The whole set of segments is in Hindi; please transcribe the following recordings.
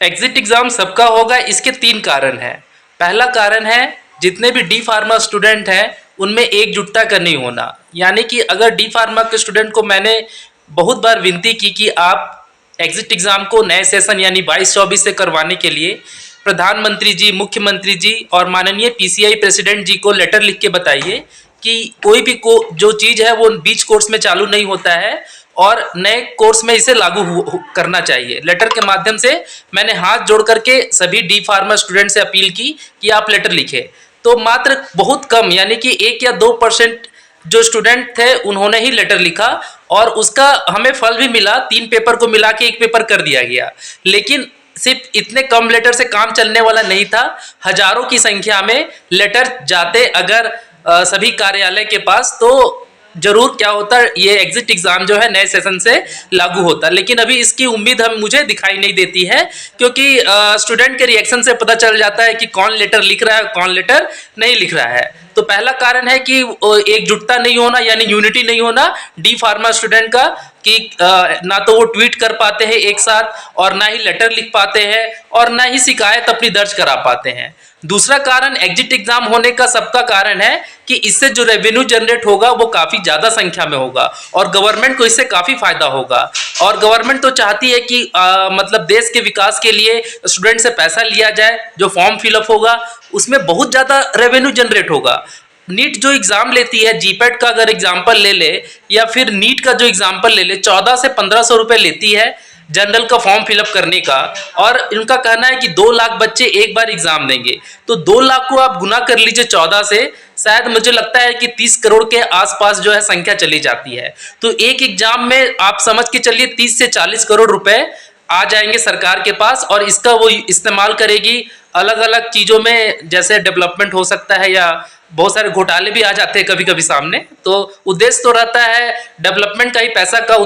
एग्जिट एग्जाम सबका होगा, इसके 3 कारण हैं। पहला कारण है जितने भी डी फार्मा स्टूडेंट हैं उनमें एकजुटता का नहीं होना। यानी कि अगर डी फार्मा के स्टूडेंट को मैंने बहुत बार विनती की कि आप एग्जिट एग्जाम को नए सेशन यानी 22-24 से करवाने के लिए प्रधानमंत्री जी, मुख्यमंत्री जी और माननीय पीसीआई प्रेसिडेंट जी को लेटर लिख के बताइए कि कोई भी जो चीज़ है वो बीच कोर्स में चालू नहीं होता है और नए कोर्स में इसे लागू करना चाहिए। लेटर के माध्यम से मैंने हाथ जोड़ करके सभी डी फार्मा स्टूडेंट से अपील की कि आप लेटर लिखें। तो मात्र बहुत कम यानी कि 1 या 2% जो स्टूडेंट थे उन्होंने ही लेटर लिखा और उसका हमें फल भी मिला। 3 पेपर को मिला के 1 पेपर कर दिया गया। लेकिन सिर्फ इतने कम लेटर से काम चलने वाला नहीं था। हजारों की संख्या में लेटर जाते अगर सभी कार्यालय के पास तो जरूर क्या होता, ये एग्जिट एग्जाम जो है नए सेशन से लागू होता। लेकिन अभी इसकी उम्मीद मुझे दिखाई नहीं देती है, क्योंकि स्टूडेंट के रिएक्शन से पता चल जाता है कि कौन लेटर लिख रहा है, कौन लेटर नहीं लिख रहा है। तो पहला कारण है कि एकजुटता नहीं होना यानी यूनिटी नहीं होना डी फार्मा स्टूडेंट का, कि ना तो वो ट्वीट कर पाते हैं एक साथ और ना ही लेटर लिख पाते हैं और ना ही शिकायत अपनी दर्ज करा पाते हैं। दूसरा कारण एग्जिट एग्जाम होने का सबका कारण है कि इससे जो रेवेन्यू जनरेट होगा वो काफ़ी ज़्यादा संख्या में होगा और गवर्नमेंट को इससे काफ़ी फायदा होगा। और गवर्नमेंट तो चाहती है कि मतलब देश के विकास के लिए स्टूडेंट से पैसा लिया जाए। जो फॉर्म फिलअप होगा उसमें बहुत ज़्यादा रेवेन्यू जनरेट होगा। नीट जो एग्ज़ाम लेती है, जीपैट का अगर एग्जाम्पल ले ले या फिर नीट का जो एग्जाम्पल ले ले, 14 से 1500 रुपये लेती है जनरल का फॉर्म फिलअप करने का। और इनका कहना है कि 2 लाख बच्चे एक बार एग्जाम देंगे, तो 2 लाख को आप गुना कर लीजिए 14 से, शायद मुझे लगता है कि 30 करोड़ के आसपास जो है संख्या चली जाती है। तो एक एग्जाम में आप समझ के चलिए 30 से 40 करोड़ रुपए आ जाएंगे सरकार के पास और इसका वो इस्तेमाल करेगी अलग अलग चीज़ों में, जैसे डेवलपमेंट हो सकता है या बहुत सारे घोटाले भी आ जाते हैं कभी कभी सामने। तो उद्देश्य तो रहता है डेवलपमेंट का ही पैसा का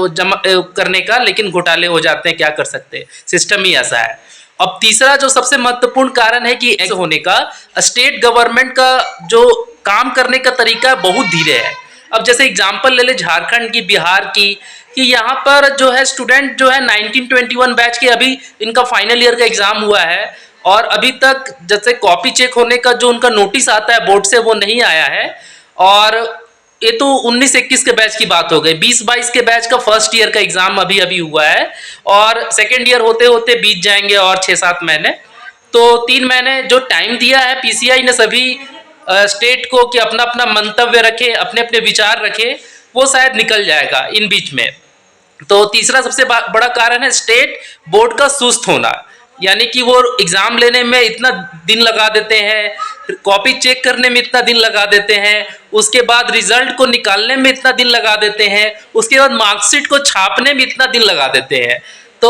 जमा करने का, लेकिन घोटाले हो जाते हैं, क्या कर सकते हैं, सिस्टम ही ऐसा है। अब तीसरा जो सबसे महत्वपूर्ण कारण है कि ऐसे होने का, स्टेट गवर्नमेंट का जो काम करने का तरीका बहुत धीरे है। अब जैसे एग्जाम्पल ले ले झारखंड की, बिहार की, कि यहाँ पर जो है स्टूडेंट जो है 1921 बैच के अभी इनका फाइनल ईयर का एग्जाम हुआ है और अभी तक जैसे कॉपी चेक होने का जो उनका नोटिस आता है बोर्ड से वो नहीं आया है। और ये तो 19-21 के बैच की बात हो गई। 20-22 के बैच का फर्स्ट ईयर का एग्जाम अभी अभी हुआ है और सेकेंड ईयर होते होते बीत जाएंगे और 6-7 महीने। तो 3 महीने जो टाइम दिया है पीसीआई ने सभी स्टेट को कि अपना अपना मंतव्य रखे, अपने अपने विचार रखे, वो शायद निकल जाएगा इन बीच में। तो तीसरा सबसे बड़ा कारण है स्टेट बोर्ड का सुस्त होना। यानी कि वो एग्ज़ाम लेने में इतना दिन लगा देते हैं, कॉपी चेक करने में इतना दिन लगा देते हैं, उसके बाद रिजल्ट को निकालने में इतना दिन लगा देते हैं, उसके बाद मार्कशीट को छापने में इतना दिन लगा देते हैं। तो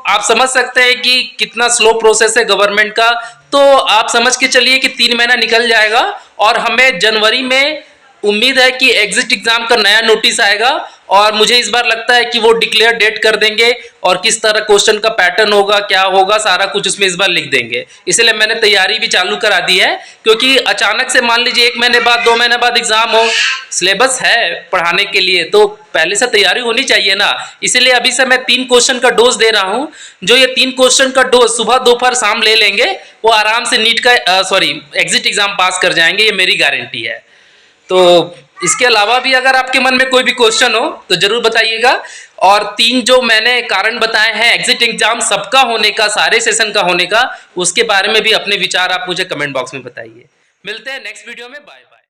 आप समझ सकते हैं कि कितना स्लो प्रोसेस है गवर्नमेंट का। तो आप समझ के चलिए कि 3 महीना निकल जाएगा और हमें जनवरी में उम्मीद है कि एग्जिट एग्जाम का नया नोटिस आएगा और मुझे इस बार लगता है कि वो डिक्लेयर डेट कर देंगे और किस तरह क्वेश्चन का पैटर्न होगा, क्या होगा, सारा कुछ उसमें इस बार लिख देंगे। इसलिए मैंने तैयारी भी चालू करा दी है, क्योंकि अचानक से मान लीजिए 1 महीने बाद 2 महीने बाद एग्जाम हो, सिलेबस है पढ़ाने के लिए तो पहले से तैयारी होनी चाहिए ना। इसीलिए अभी से मैं 3 क्वेश्चन का डोज दे रहा हूँ। जो ये 3 क्वेश्चन का डोज सुबह दोपहर शाम ले लेंगे वो आराम से नीट का एग्जिट एग्जाम पास कर जाएंगे, ये मेरी गारंटी है। तो इसके अलावा भी अगर आपके मन में कोई भी क्वेश्चन हो तो जरूर बताइएगा। और 3 जो मैंने कारण बताए हैं एग्जिट एग्जाम सबका होने का, सारे सेशन का होने का, उसके बारे में भी अपने विचार आप मुझे कमेंट बॉक्स में बताइए। मिलते हैं नेक्स्ट वीडियो में, बाय बाय।